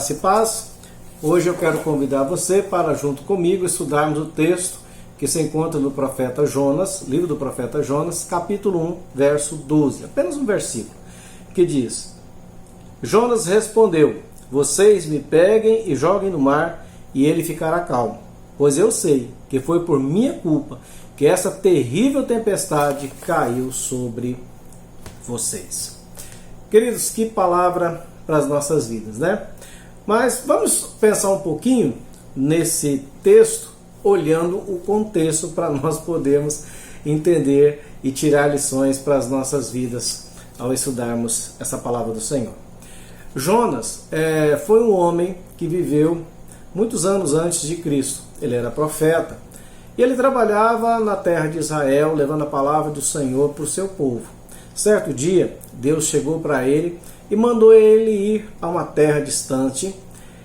Graça e paz. Hoje eu quero convidar você para, junto comigo, estudarmos o texto que se encontra no profeta Jonas, livro do profeta Jonas, capítulo 1, verso 12. Apenas um versículo, que diz: Jonas respondeu: vocês me peguem e joguem no mar, e ele ficará calmo, pois eu sei que foi por minha culpa que essa terrível tempestade caiu sobre vocês. Queridos, que palavra para as nossas vidas, né? Mas vamos pensar um pouquinho nesse texto, olhando o contexto para nós podermos entender e tirar lições para as nossas vidas ao estudarmos essa palavra do Senhor. Jonas foi um homem que viveu muitos anos antes de Cristo. Ele era profeta e ele trabalhava na terra de Israel, levando a palavra do Senhor para o seu povo. Certo dia, Deus chegou para ele e mandou ele ir a uma terra distante.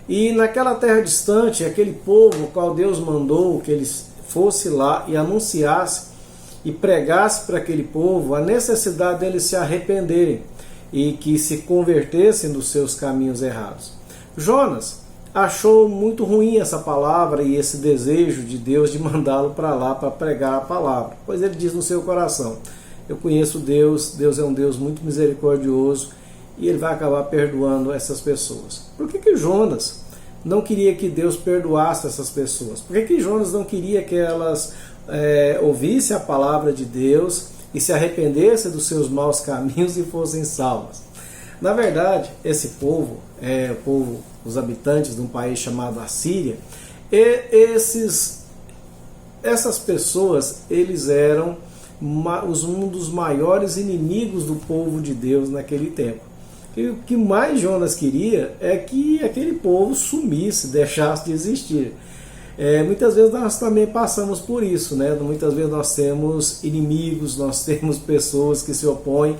E naquela terra distante, aquele povo, o qual Deus mandou que ele fosse lá e anunciasse e pregasse para aquele povo a necessidade deles se arrependerem e que se convertessem dos seus caminhos errados. Jonas achou muito ruim essa palavra e esse desejo de Deus de mandá-lo para lá para pregar a palavra, pois ele diz no seu coração: eu conheço Deus, Deus é um Deus muito misericordioso e ele vai acabar perdoando essas pessoas. Por que Jonas não queria que Deus perdoasse essas pessoas? Por que Jonas não queria que elas ouvissem a palavra de Deus e se arrependessem dos seus maus caminhos e fossem salvas? Na verdade, esse povo, os habitantes de um país chamado Assíria, essas pessoas, eles eram um dos maiores inimigos do povo de Deus naquele tempo. E o que mais Jonas queria é que aquele povo sumisse, deixasse de existir. Muitas vezes nós também passamos por isso, né? Muitas vezes nós temos inimigos, nós temos pessoas que se opõem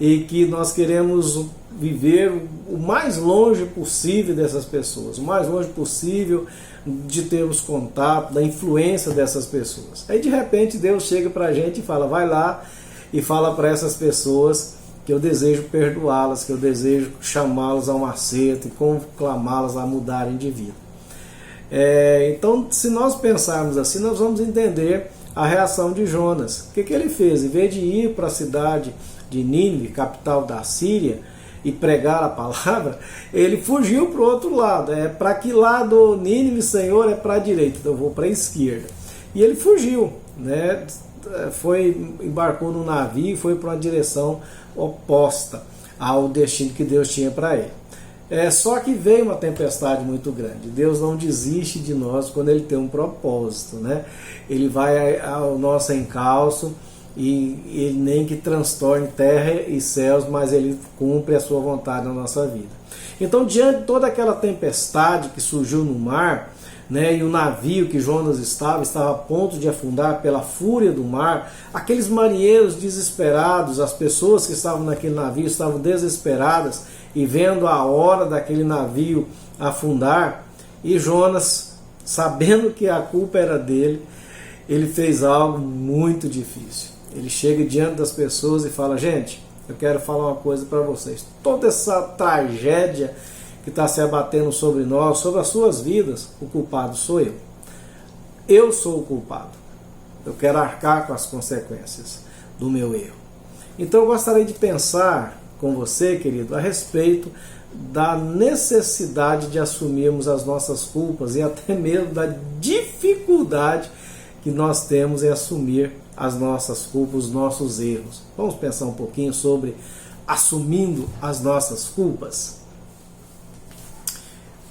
e que nós queremos viver o mais longe possível dessas pessoas, o mais longe possível de termos contato, da influência dessas pessoas. Aí de repente Deus chega para a gente e fala: vai lá e fala para essas pessoas que eu desejo perdoá-las, que eu desejo chamá-las a um acerto e conclamá-las a mudarem de vida. Então, se nós pensarmos assim, nós vamos entender a reação de Jonas. O que ele fez? Em vez de ir para a cidade de Nínive, capital da Síria, e pregar a palavra, ele fugiu para o outro lado. Para que lado Nínive, Senhor? É para a direita, então eu vou para a esquerda. E ele fugiu, né? Embarcou no navio e foi para uma direção oposta ao destino que Deus tinha para ele. Só que veio uma tempestade muito grande. Deus não desiste de nós quando ele tem um propósito, né? Ele vai ao nosso encalço e ele nem que transtorne terra e céus, mas ele cumpre a sua vontade na nossa vida. Então, diante de toda aquela tempestade que surgiu no mar, né, e o navio que Jonas estava a ponto de afundar pela fúria do mar, aqueles marinheiros desesperados, as pessoas que estavam naquele navio estavam desesperadas e vendo a hora daquele navio afundar, e Jonas, sabendo que a culpa era dele, ele fez algo muito difícil. Ele chega diante das pessoas e fala: gente, eu quero falar uma coisa para vocês. Toda essa tragédia que está se abatendo sobre nós, sobre as suas vidas, o culpado sou eu. Eu sou o culpado. Eu quero arcar com as consequências do meu erro. Então eu gostaria de pensar com você, querido, a respeito da necessidade de assumirmos as nossas culpas e até mesmo da dificuldade que nós temos em assumir as nossas culpas, os nossos erros. Vamos pensar um pouquinho sobre assumindo as nossas culpas?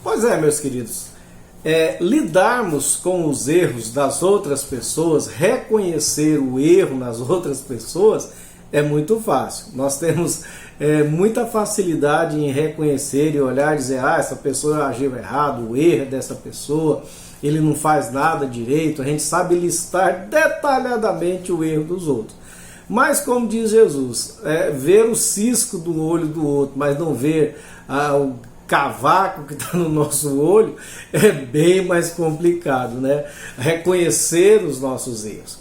Pois é, meus queridos, lidarmos com os erros das outras pessoas, reconhecer o erro nas outras pessoas é muito fácil. Nós temos muita facilidade em reconhecer e olhar e dizer: essa pessoa agiu errado, o erro é dessa pessoa, ele não faz nada direito. A gente sabe listar detalhadamente o erro dos outros. Mas, como diz Jesus, ver o cisco do olho do outro, mas não ver o cavaco que está no nosso olho, é bem mais complicado, né? Reconhecer os nossos erros.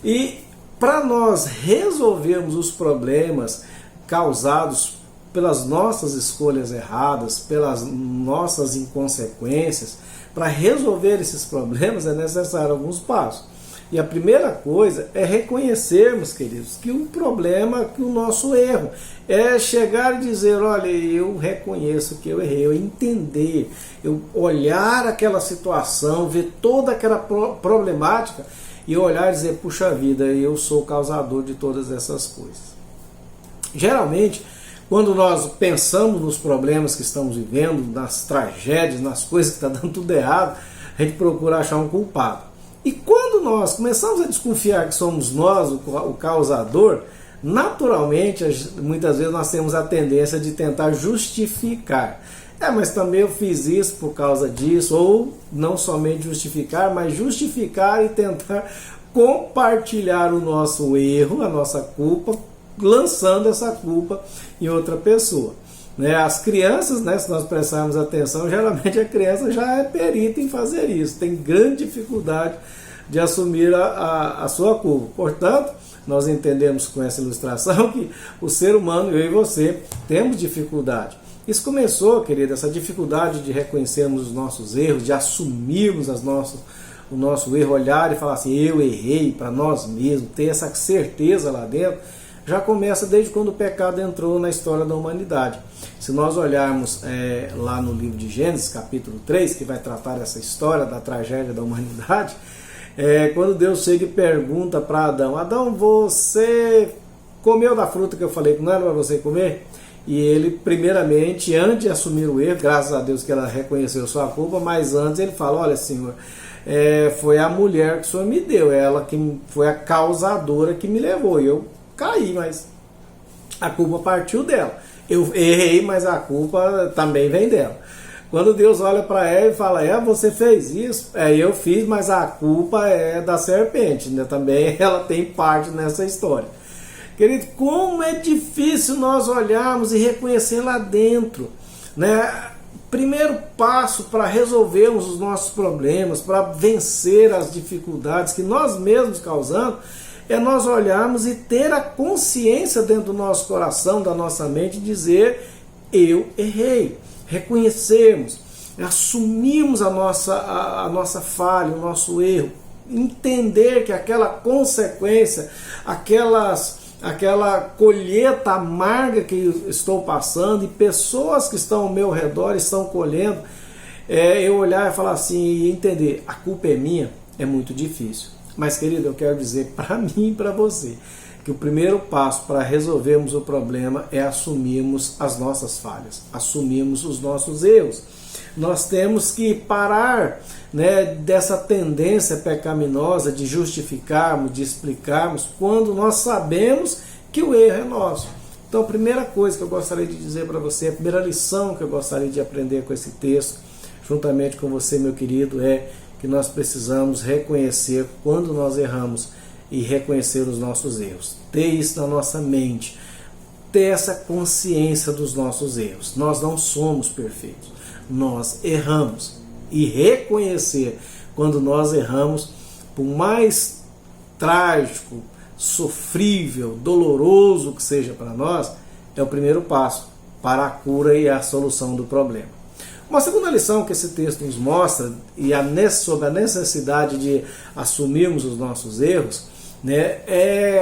E para nós resolvermos os problemas causados pelas nossas escolhas erradas, pelas nossas inconsequências, para resolver esses problemas é necessário alguns passos. E a primeira coisa é reconhecermos, queridos, que o problema, que o nosso erro, é chegar e dizer, olha, eu reconheço que eu errei, eu entender, eu olhar aquela situação, ver toda aquela problemática e olhar e dizer, puxa vida, eu sou o causador de todas essas coisas. Geralmente, quando nós pensamos nos problemas que estamos vivendo, nas tragédias, nas coisas que estão dando tudo errado, a gente procura achar um culpado. E quando nós começamos a desconfiar que somos nós o causador, naturalmente, muitas vezes nós temos a tendência de tentar justificar. Mas também eu fiz isso por causa disso, ou não somente justificar, mas justificar e tentar compartilhar o nosso erro, a nossa culpa, lançando essa culpa em outra pessoa. As crianças, se nós prestarmos atenção, geralmente a criança já é perita em fazer isso, tem grande dificuldade de assumir a sua culpa. Portanto, nós entendemos com essa ilustração que o ser humano, eu e você, temos dificuldade. Isso começou, querida, essa dificuldade de reconhecermos os nossos erros, de assumirmos o nosso erro, olhar e falar assim, eu errei, para nós mesmos, ter essa certeza lá dentro, já começa desde quando o pecado entrou na história da humanidade. Se nós olharmos lá no livro de Gênesis, capítulo 3, que vai tratar essa história da tragédia da humanidade, quando Deus chega e pergunta para Adão, Adão, você comeu da fruta que eu falei que não era para você comer? E ele, primeiramente, antes de assumir o erro, graças a Deus que ela reconheceu sua culpa, mas antes ele fala, olha Senhor, foi a mulher que o Senhor me deu, ela que foi a causadora que me levou, e eu caí, mas a culpa partiu dela. Eu errei, mas a culpa também vem dela. Quando Deus olha para ela e fala, você fez isso? Eu fiz, mas a culpa é da serpente, também ela tem parte nessa história. Querido, como é difícil nós olharmos e reconhecer lá dentro, Primeiro passo para resolvermos os nossos problemas, para vencer as dificuldades que nós mesmos causamos, é nós olharmos e ter a consciência dentro do nosso coração, da nossa mente, dizer, eu errei. Reconhecermos, assumirmos a nossa falha, o nosso erro, entender que aquela consequência, aquela colheita amarga que eu estou passando e pessoas que estão ao meu redor estão colhendo, eu olhar e falar assim e entender, a culpa é minha, é muito difícil. Mas, querido, eu quero dizer para mim e para você que o primeiro passo para resolvermos o problema é assumirmos as nossas falhas, assumirmos os nossos erros. Nós temos que parar dessa tendência pecaminosa de justificarmos, de explicarmos, quando nós sabemos que o erro é nosso. Então, a primeira coisa que eu gostaria de dizer para você, a primeira lição que eu gostaria de aprender com esse texto, juntamente com você, meu querido, é que nós precisamos reconhecer quando nós erramos e reconhecer os nossos erros. Ter isso na nossa mente, ter essa consciência dos nossos erros. Nós não somos perfeitos, nós erramos. E reconhecer quando nós erramos, por mais trágico, sofrível, doloroso que seja para nós, é o primeiro passo para a cura e a solução do problema. Uma segunda lição que esse texto nos mostra, sobre a necessidade de assumirmos os nossos erros,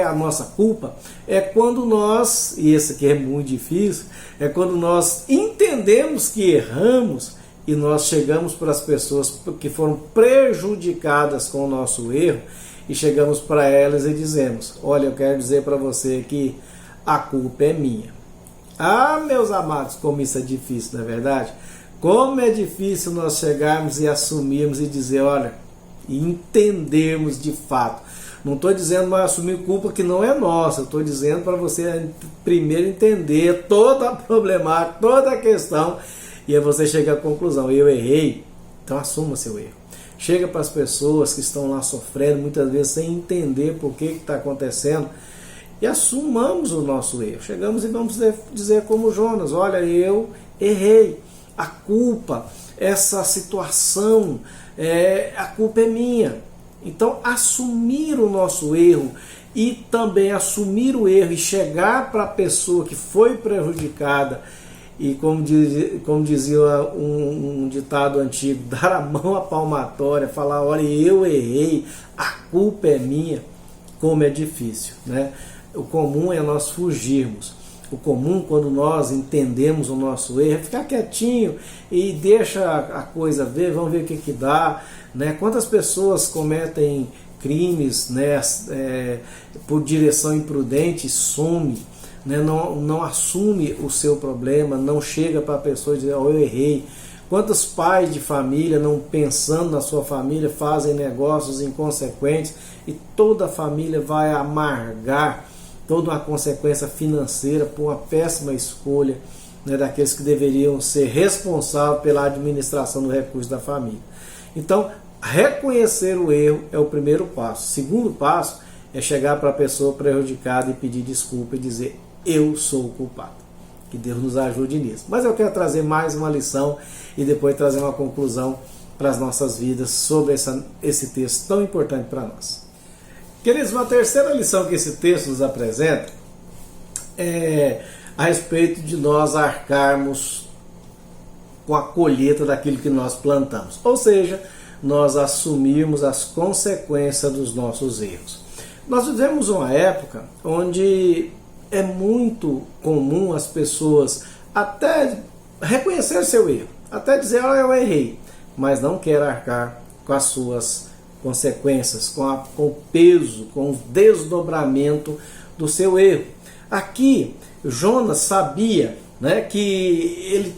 a nossa culpa, é quando nós, e esse aqui é muito difícil, é quando nós entendemos que erramos e nós chegamos para as pessoas que foram prejudicadas com o nosso erro e chegamos para elas e dizemos, olha, eu quero dizer para você que a culpa é minha. Meus amados, como isso é difícil, não é verdade? Como é difícil nós chegarmos e assumirmos e dizer, olha, e entendermos de fato. Não estou dizendo mas assumir culpa que não é nossa, estou dizendo para você primeiro entender toda a problemática, toda a questão, e aí você chega à conclusão, eu errei, então assuma seu erro. Chega para as pessoas que estão lá sofrendo, muitas vezes sem entender por que está acontecendo, e assumamos o nosso erro. Chegamos e vamos dizer como Jonas, olha, eu errei. A culpa, essa situação, a culpa é minha. Então, assumir o nosso erro e também assumir o erro e chegar para a pessoa que foi prejudicada e, como dizia um ditado antigo, dar a mão à palmatória, falar, olha, eu errei, a culpa é minha, como é difícil, né? O comum é nós fugirmos. O comum, quando nós entendemos o nosso erro, é ficar quietinho e deixa a coisa ver, vamos ver o que dá, né? Quantas pessoas cometem crimes, né, por direção imprudente, some, né, não assume o seu problema, não chega para a pessoa e diz, oh, eu errei. Quantos pais de família, não pensando na sua família, fazem negócios inconsequentes e toda a família vai amargar toda uma consequência financeira por uma péssima escolha, né, daqueles que deveriam ser responsáveis pela administração do recurso da família. Então, reconhecer o erro é o primeiro passo. O segundo passo é chegar para a pessoa prejudicada e pedir desculpa e dizer, eu sou o culpado. Que Deus nos ajude nisso. Mas eu quero trazer mais uma lição e depois trazer uma conclusão para as nossas vidas sobre esse texto tão importante para nós. Queridos, uma terceira lição que esse texto nos apresenta é a respeito de nós arcarmos com a colheita daquilo que nós plantamos. Ou seja, nós assumirmos as consequências dos nossos erros. Nós vivemos uma época onde é muito comum as pessoas até reconhecer seu erro, até dizer, oh, eu errei, mas não quer arcar com as suas consequências, com o peso, com o desdobramento do seu erro. Aqui, Jonas sabia, né, que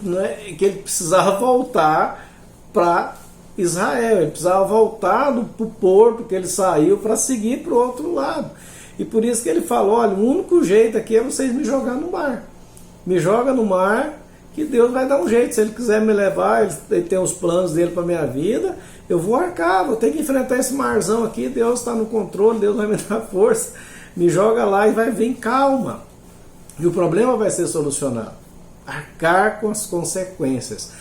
ele precisava voltar para Israel, ele precisava voltar para o porto que ele saiu para seguir para o outro lado. E por isso que ele falou, olha, o único jeito aqui é vocês me jogar no mar. Me joga no mar, que Deus vai dar um jeito. Se ele quiser me levar, ele tem os planos dele para a minha vida, eu vou arcar, vou ter que enfrentar esse marzão aqui, Deus está no controle, Deus vai me dar força. Me joga lá e vai vir calma. E o problema vai ser solucionado. Arcar com as consequências.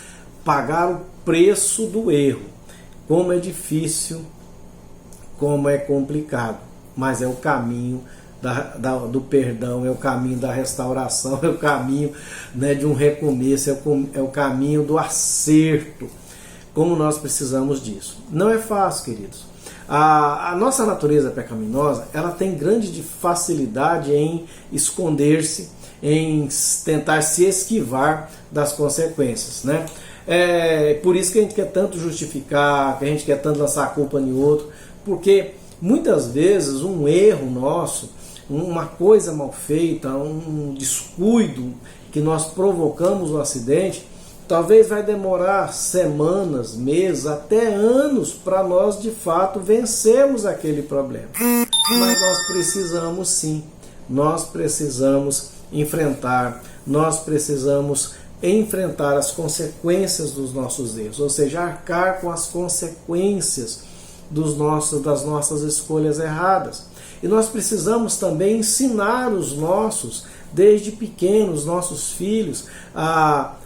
Pagar o preço do erro. Como é difícil, como é complicado, mas é o caminho do perdão, é o caminho da restauração, é o caminho, né, de um recomeço, é o caminho do acerto. Como nós precisamos disso. Não é fácil, queridos. A nossa natureza pecaminosa, ela tem grande facilidade em esconder-se, em tentar se esquivar das consequências, né? É por isso que a gente quer tanto justificar, que a gente quer tanto lançar a culpa em outro, porque muitas vezes um erro nosso, uma coisa mal feita, um descuido que nós provocamos um acidente, talvez vai demorar semanas, meses, até anos para nós de fato vencermos aquele problema. Mas nós precisamos sim, nós precisamos enfrentar as consequências dos nossos erros, ou seja, arcar com as consequências das nossas escolhas erradas. E nós precisamos também ensinar os desde pequenos, nossos filhos, a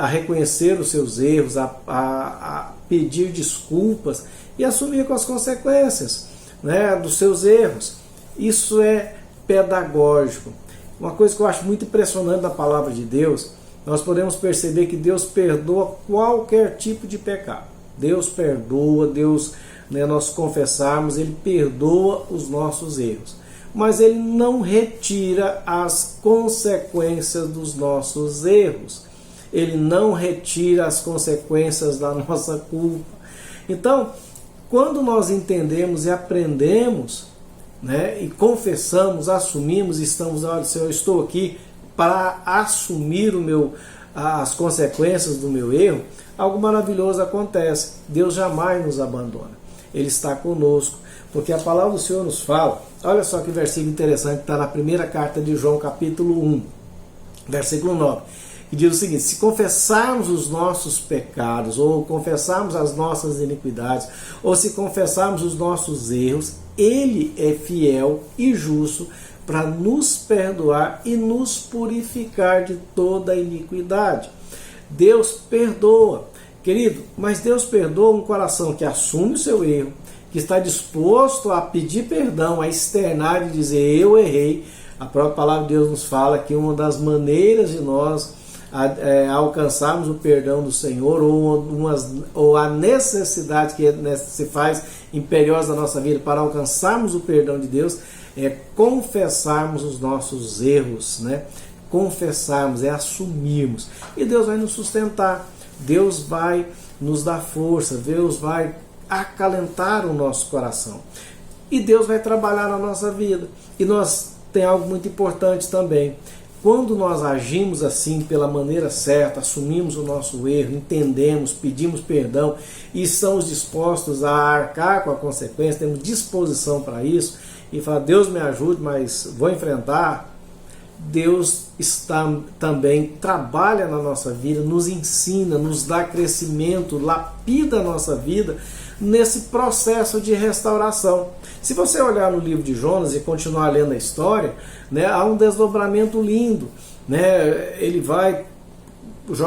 reconhecer os seus erros, a pedir desculpas e assumir com as consequências, né, dos seus erros. Isso é pedagógico. Uma coisa que eu acho muito impressionante da palavra de Deus, nós podemos perceber que Deus perdoa qualquer tipo de pecado. Deus perdoa, né, nós confessarmos, Ele perdoa os nossos erros. Mas Ele não retira as consequências dos nossos erros. Ele não retira as consequências da nossa culpa. Então, quando nós entendemos e aprendemos, né, e confessamos, assumimos, estamos, olha, Senhor, eu estou aqui para assumir as consequências do meu erro, algo maravilhoso acontece. Deus jamais nos abandona. Ele está conosco, porque a palavra do Senhor nos fala, olha só que versículo interessante, que está na primeira carta de João, capítulo 1, versículo 9, que diz o seguinte: se confessarmos os nossos pecados, ou confessarmos as nossas iniquidades, ou se confessarmos os nossos erros, Ele é fiel e justo para nos perdoar e nos purificar de toda a iniquidade. Deus perdoa, querido, mas Deus perdoa um coração que assume o seu erro, que está disposto a pedir perdão, a externar e dizer eu errei. A própria palavra de Deus nos fala que uma das maneiras de nós alcançarmos o perdão do Senhor, ou a necessidade que se faz imperiosa na nossa vida para alcançarmos o perdão de Deus, é confessarmos os nossos erros, né? Confessarmos, é assumirmos. E Deus vai nos sustentar, Deus vai nos dar força, Deus vai acalentar o nosso coração. E Deus vai trabalhar na nossa vida. E tem algo muito importante também. Quando nós agimos assim, pela maneira certa, assumimos o nosso erro, entendemos, pedimos perdão e estamos dispostos a arcar com a consequência, temos disposição para isso, e falar, Deus me ajude, mas vou enfrentar, Deus também trabalha na nossa vida, nos ensina, nos dá crescimento, lapida a nossa vida nesse processo de restauração. Se você olhar no livro de Jonas e continuar lendo a história, né, há um desdobramento lindo, né? Ele vai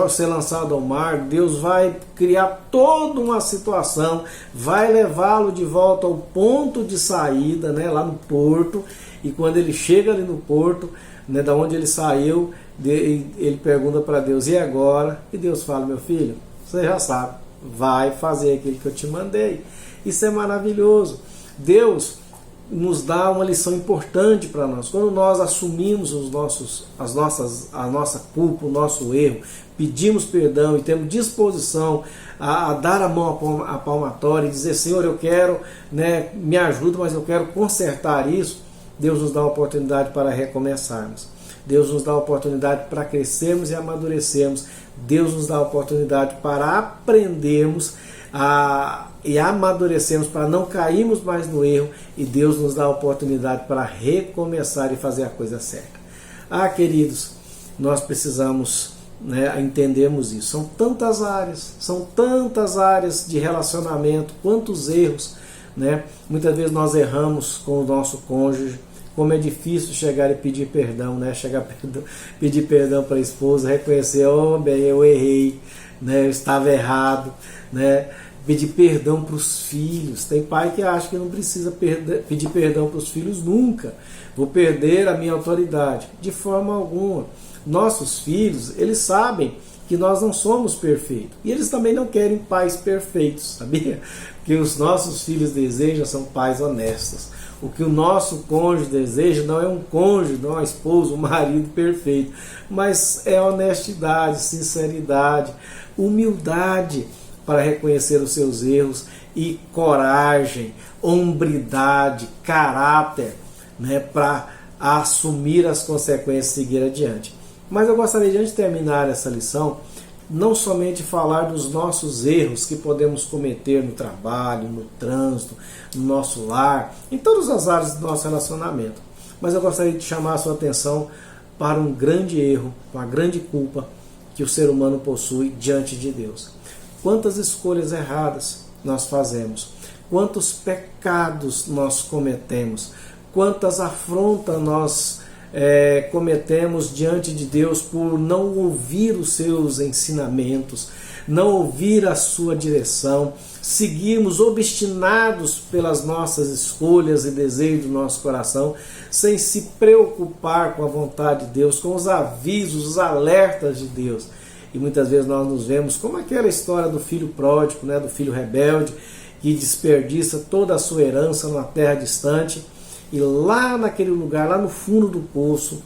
ser lançado ao mar, Deus vai criar toda uma situação, vai levá-lo de volta ao ponto de saída, né, lá no porto, e quando ele chega ali no porto, né, da onde ele saiu, ele pergunta para Deus, e agora? E Deus fala, meu filho, você já sabe, vai fazer aquilo que eu te mandei. Isso é maravilhoso. Deus nos dá uma lição importante para nós. Quando nós assumimos a nossa culpa, o nosso erro, pedimos perdão e temos disposição a dar a mão à palmatória e dizer, Senhor, eu quero, né, me ajuda, mas eu quero consertar isso, Deus nos dá a oportunidade para recomeçarmos. Deus nos dá a oportunidade para crescermos e amadurecermos. Deus nos dá a oportunidade para aprendermos e amadurecermos, para não cairmos mais no erro. E Deus nos dá a oportunidade para recomeçar e fazer a coisa certa. Queridos, nós precisamos, né, entendermos isso. São tantas áreas de relacionamento, quantos erros, né? Muitas vezes nós erramos com o nosso cônjuge. Como é difícil chegar e pedir perdão, né? Pedir perdão para a esposa, reconhecer, bem, eu errei, né? Eu estava errado, né? Pedir perdão para os filhos. Tem pai que acha que não precisa pedir perdão para os filhos nunca. Vou perder a minha autoridade. De forma alguma. Nossos filhos, eles sabem que nós não somos perfeitos. E eles também não querem pais perfeitos, sabia? O que os nossos filhos desejam são pais honestos. O que o nosso cônjuge deseja não é um cônjuge, não é uma esposa, um marido perfeito, mas é honestidade, sinceridade, humildade para reconhecer os seus erros e coragem, hombridade, caráter, né, para assumir as consequências e seguir adiante. Mas eu gostaria de, antes de terminar essa lição, não somente falar dos nossos erros que podemos cometer no trabalho, no trânsito, no nosso lar, em todas as áreas do nosso relacionamento, mas eu gostaria de chamar a sua atenção para um grande erro, uma grande culpa que o ser humano possui diante de Deus. Quantas escolhas erradas nós fazemos, quantos pecados nós cometemos, quantas afrontas nós cometemos diante de Deus por não ouvir os seus ensinamentos, não ouvir a sua direção, seguirmos obstinados pelas nossas escolhas e desejos do nosso coração, sem se preocupar com a vontade de Deus, com os avisos, os alertas de Deus. E muitas vezes nós nos vemos como aquela história do filho pródigo, né, do filho rebelde, que desperdiça toda a sua herança numa terra distante, e lá naquele lugar, lá no fundo do poço,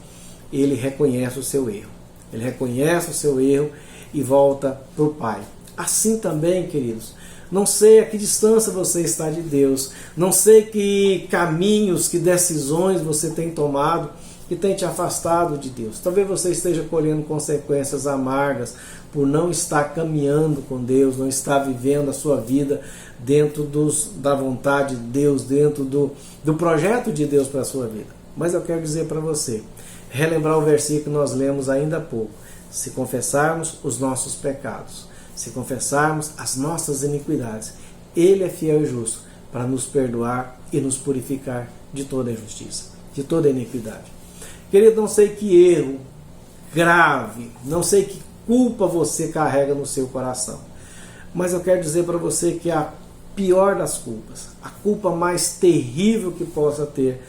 ele reconhece o seu erro. Ele reconhece o seu erro e volta para o Pai. Assim também, queridos, não sei a que distância você está de Deus, não sei que caminhos, que decisões você tem tomado que tem te afastado de Deus. Talvez você esteja colhendo consequências amargas por não estar caminhando com Deus, não estar vivendo a sua vida dentro da vontade de Deus, dentro do projeto de Deus para a sua vida. Mas eu quero dizer para você, relembrar o versículo que nós lemos ainda há pouco. Se confessarmos os nossos pecados, se confessarmos as nossas iniquidades, Ele é fiel e justo para nos perdoar e nos purificar de toda injustiça, de toda iniquidade. Querido, não sei que erro grave, não sei que culpa você carrega no seu coração, mas eu quero dizer para você que a pior das culpas, a culpa mais terrível que possa ter,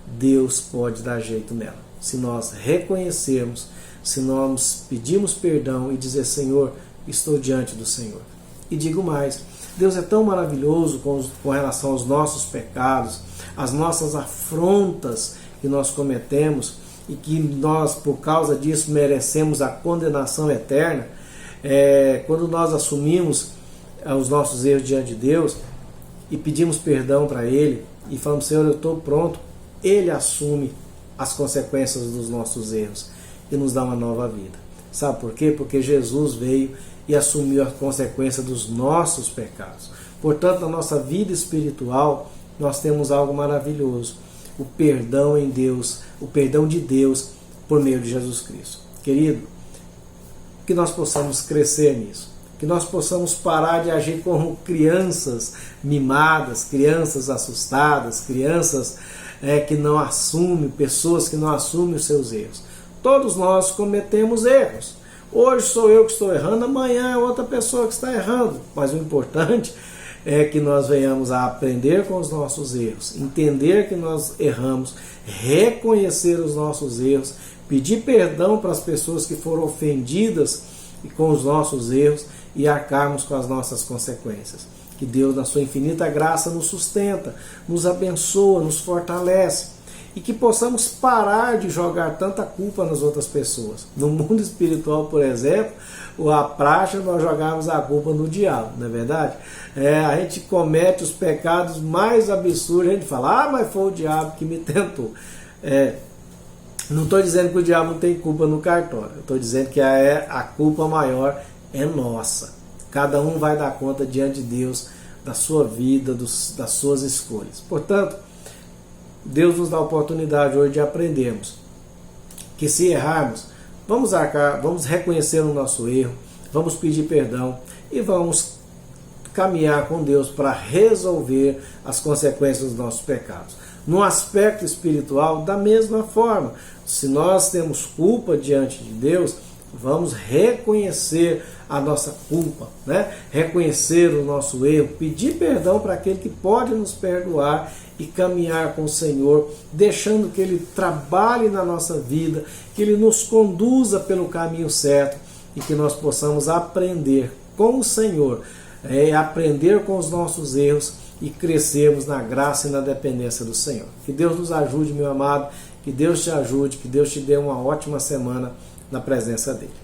Deus pode dar jeito nela. Se nós reconhecermos, se nós pedirmos perdão e dizer: Senhor, estou diante do Senhor. E digo mais, Deus é tão maravilhoso com relação aos nossos pecados, as nossas afrontas que nós cometemos e que nós, por causa disso, merecemos a condenação eterna. Quando nós assumimos os nossos erros diante de Deus e pedimos perdão para Ele e falamos: Senhor, eu estou pronto, Ele assume as consequências dos nossos erros e nos dá uma nova vida. Sabe por quê? Porque Jesus veio e assumiu a consequência dos nossos pecados. Portanto, na nossa vida espiritual, nós temos algo maravilhoso: o perdão em Deus, o perdão de Deus por meio de Jesus Cristo. Querido, que nós possamos crescer nisso, que nós possamos parar de agir como crianças mimadas, crianças assustadas, crianças que não assumem, pessoas que não assumem os seus erros. Todos nós cometemos erros. Hoje sou eu que estou errando, amanhã é outra pessoa que está errando. Mas o importante é que nós venhamos a aprender com os nossos erros, entender que nós erramos, reconhecer os nossos erros, pedir perdão para as pessoas que foram ofendidas com os nossos erros e arcarmos com as nossas consequências. Que Deus, na sua infinita graça, nos sustenta, nos abençoa, nos fortalece e que possamos parar de jogar tanta culpa nas outras pessoas. No mundo espiritual, por exemplo, a praxe nós jogamos a culpa no diabo, não é verdade? A gente comete os pecados mais absurdos, a gente fala: mas foi o diabo que me tentou. Não estou dizendo que o diabo não tem culpa no cartório, estou dizendo que a culpa maior é nossa. Cada um vai dar conta diante de Deus da sua vida, das suas escolhas. Portanto, Deus nos dá a oportunidade hoje de aprendermos que, se errarmos, vamos reconhecer o nosso erro, vamos pedir perdão e vamos caminhar com Deus para resolver as consequências dos nossos pecados. No aspecto espiritual, da mesma forma, se nós temos culpa diante de Deus, vamos reconhecer a nossa culpa, reconhecer o nosso erro, pedir perdão para aquele que pode nos perdoar e caminhar com o Senhor, deixando que Ele trabalhe na nossa vida, que Ele nos conduza pelo caminho certo e que nós possamos aprender com o Senhor, aprender com os nossos erros e crescermos na graça e na dependência do Senhor. Que Deus nos ajude, meu amado, que Deus te ajude, que Deus te dê uma ótima semana na presença dEle.